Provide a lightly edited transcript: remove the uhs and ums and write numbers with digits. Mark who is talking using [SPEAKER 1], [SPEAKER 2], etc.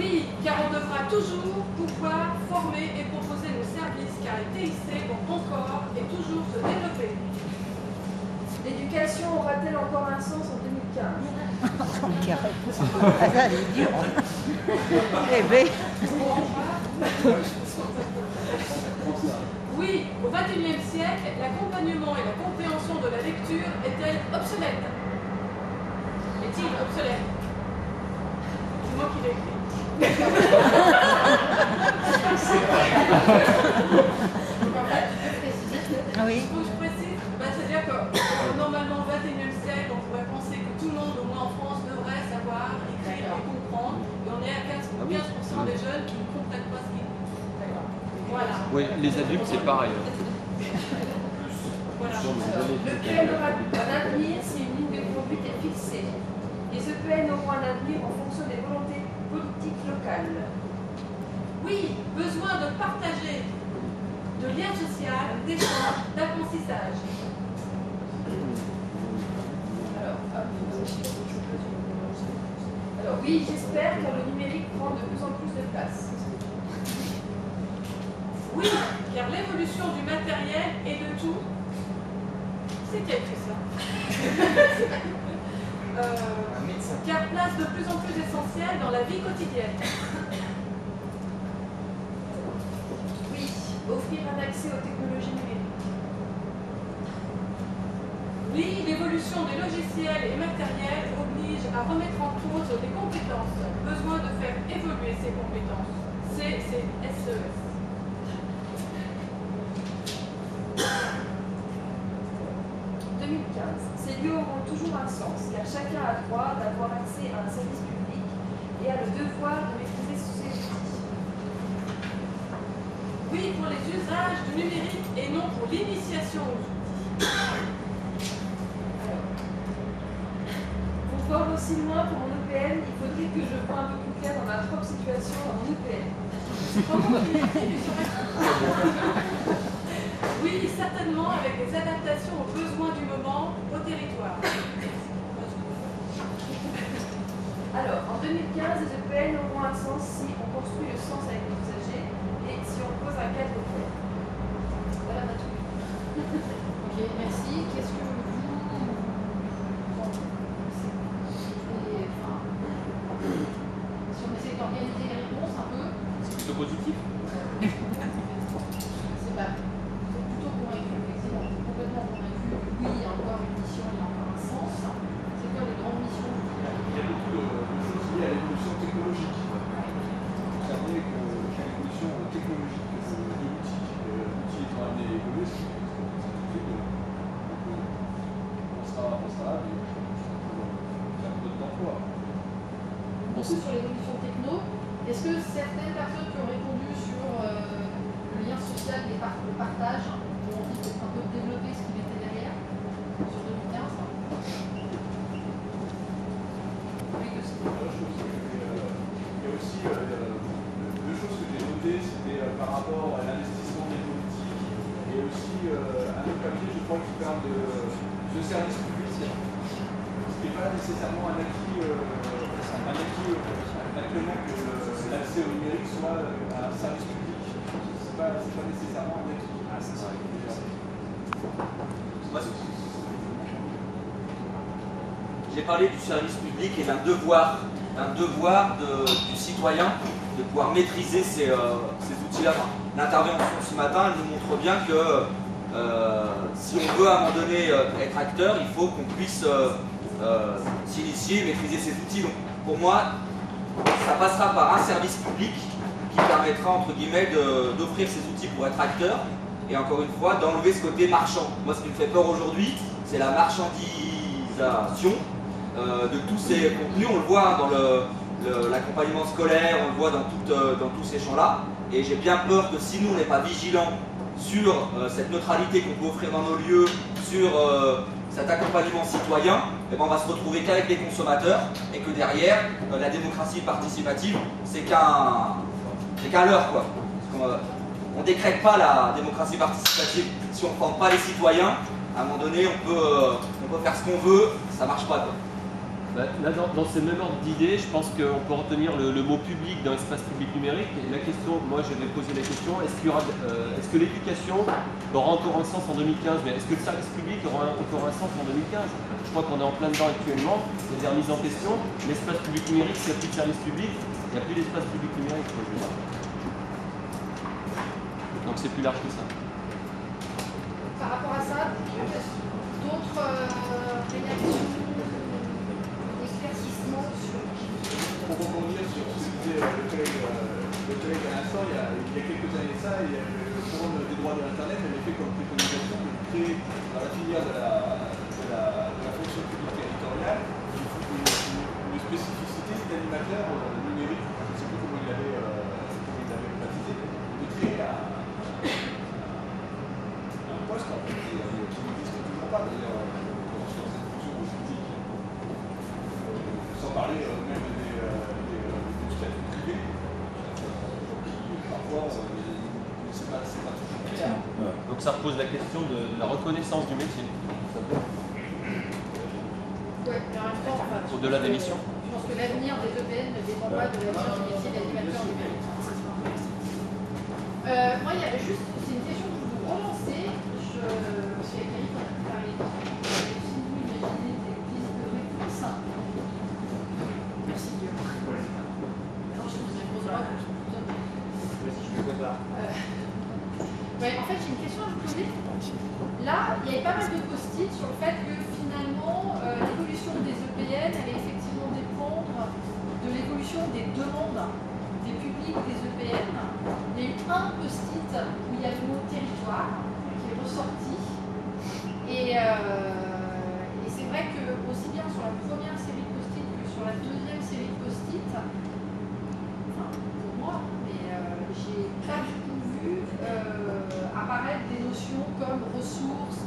[SPEAKER 1] Oui, car on devra toujours pouvoir former et proposer nos services, car les TIC vont encore et toujours se développer.
[SPEAKER 2] L'éducation aura-t-elle encore un sens en 2015?
[SPEAKER 3] Elle est dure. Eh bien.
[SPEAKER 1] Oui, au XXIe siècle, l'accompagnement et la compréhension de la lecture est-elle obsolète? Est-il obsolète? C'est moi qui l'ai écrit.
[SPEAKER 3] Oui.
[SPEAKER 1] Il faut que je précise, c'est-à-dire que normalement au XXIe siècle, on pourrait penser que tout le monde, au moins en France, devrait savoir écrire et comprendre, et on est à 15% des jeunes qui ne comprennent pas ce qu'ils disent. Voilà.
[SPEAKER 4] Oui, les adultes, c'est pareil.
[SPEAKER 1] Voilà.
[SPEAKER 2] Le PN aura un avenir si une ligne de conduite est fixée. Les EPN auront un avenir en fonction des volontés politiques locales.
[SPEAKER 1] Oui, besoin de partager, de lien social, d'échange, d'apprentissage.
[SPEAKER 2] Alors oui, j'espère, car le numérique prend de plus en plus de place.
[SPEAKER 1] Oui, car l'évolution du matériel et de tout, c'est qui a écrit ça? Car place de plus en plus essentielle dans la vie quotidienne.
[SPEAKER 2] Oui, offrir un accès aux technologies numériques.
[SPEAKER 1] Oui, l'évolution des logiciels et matériels oblige à remettre en cause des compétences. Besoin de faire évoluer ces compétences. CCSES.
[SPEAKER 2] Ces lieux auront toujours un sens, car chacun a droit d'avoir accès à un service public et a le devoir de maîtriser ses outils.
[SPEAKER 1] Oui, pour les usages du numérique et non pour l'initiation aux outils.
[SPEAKER 2] Pour voir aussi loin pour mon EPN, il faudrait que je voie un peu plus clair dans ma propre situation dans mon EPN.
[SPEAKER 1] Oui, certainement avec des adaptations aux besoins du moment, au territoire.
[SPEAKER 2] Alors, en 2015, les EPN auront un sens si on construit le sens avec les usagers et si on pose un cadre clair. Voilà ma truc.
[SPEAKER 5] Ok, merci. Qu'est-ce que vous... Si on essaie d'organiser les réponses un peu...
[SPEAKER 4] C'est plutôt positif.
[SPEAKER 5] C'est pas... plutôt convaincu, effectivement. Complètement convaincu. Oui, il y a encore une mission, il y a encore un sens. C'est quoi les grandes missions?
[SPEAKER 6] Il y a beaucoup de choses liées à l'évolution technologique. Vous savez qu'il y a l'évolution technologique de l'outil. L'outil étant amené à évoluer, c'est tout de suite, on sera là, mais faire peu d'emploi.
[SPEAKER 5] Beaucoup sur l'évolution techno. Est-ce que certaines personnes qui ont répondu sur le lien social et le partage ont envie peut-être un peu développer ce qui était derrière sur 2015?
[SPEAKER 6] Il y a aussi deux choses que j'ai notées, c'était par rapport à l'investissement des politiques et aussi un autre papier, je crois, qui parle de service public, ce qui n'est pas nécessairement un acquis actuellement que l'accès au numérique soit un service public. C'est pas nécessairement un acquis.
[SPEAKER 7] J'ai parlé du service public et d'un devoir du citoyen de pouvoir maîtriser ces outils-là. Enfin, l'intervention ce matin, elle nous montre bien que si on veut à un moment donné être acteur, il faut qu'on puisse s'initier, maîtriser ces outils. Donc, pour moi, ça passera par un service public qui permettra, entre guillemets, d'offrir ces outils pour être acteur et encore une fois, d'enlever ce côté marchand. Moi, ce qui me fait peur aujourd'hui, c'est la marchandisation de tous ces contenus. On le voit dans l'accompagnement scolaire, on le voit dans tous ces champs-là. Et j'ai bien peur que si nous, on n'est pas vigilants sur cette neutralité qu'on peut offrir dans nos lieux, sur cet accompagnement citoyen, eh ben on va se retrouver qu'avec les consommateurs et que derrière, la démocratie participative, c'est qu'un leurre, quoi. On ne décrète pas la démocratie participative. Si on ne forme pas les citoyens, à un moment donné, on peut faire ce qu'on veut, ça ne marche pas, quoi.
[SPEAKER 4] Là, dans ce même ordre d'idée, je pense qu'on peut retenir le mot public dans l'espace public numérique. Et la question, moi j'avais posé la question, est-ce que l'éducation aura encore un sens en 2015? Mais est-ce que le service public aura encore un sens en 2015? Je crois qu'on est en plein dedans actuellement, il y a des remises en question. L'espace public numérique, s'il n'y a plus de service public, il n'y a plus d'espace public numérique. Je veux dire. Donc c'est plus large que ça.
[SPEAKER 5] Par rapport à ça, d'autres réactions, éclaircissements sur...
[SPEAKER 6] Pour rebondir sur ce que disait le collègue à l'instant, il y a quelques années de ça, il y a le Forum des droits de l'Internet avait fait comme préconisation de créer dans la filière de la fonction publique territoriale une spécificité d'animateur numérique, je ne sais plus comment il l'avait baptisé, de créer un poste en fait, qui n'existe toujours pas d'ailleurs sur cette fonction politique. Sans parler même des statuts privés, parfois c'est pas toujours clair.
[SPEAKER 4] Donc ça repose la question de la reconnaissance du métier.
[SPEAKER 5] Ouais, mais en même temps, enfin,
[SPEAKER 4] Au-delà des missions.
[SPEAKER 5] je pense que l'avenir des EPN ne dépend pas de l'avenir du métier d'animateur numérique. Moi, il y avait juste, c'est une question que je vous relancer. Parce qu'avec Eric, on a parlé de si vous imaginez des pistes de réponse. Merci Dieu. Non, je vous ai pas. Ouais, en fait, j'ai une question à vous poser. Là, il y avait pas mal de post-it sur le fait que finalement, l'évolution des EPN allait effectivement dépendre de l'évolution des demandes des publics des EPN. Il y a eu un post-it où il y a le mot territoire qui est ressorti. Et c'est vrai que aussi bien sur la première série de post-it que sur la deuxième série de post-it, enfin pour moi, mais j'ai pas du tout vu apparaître des notions comme ressources,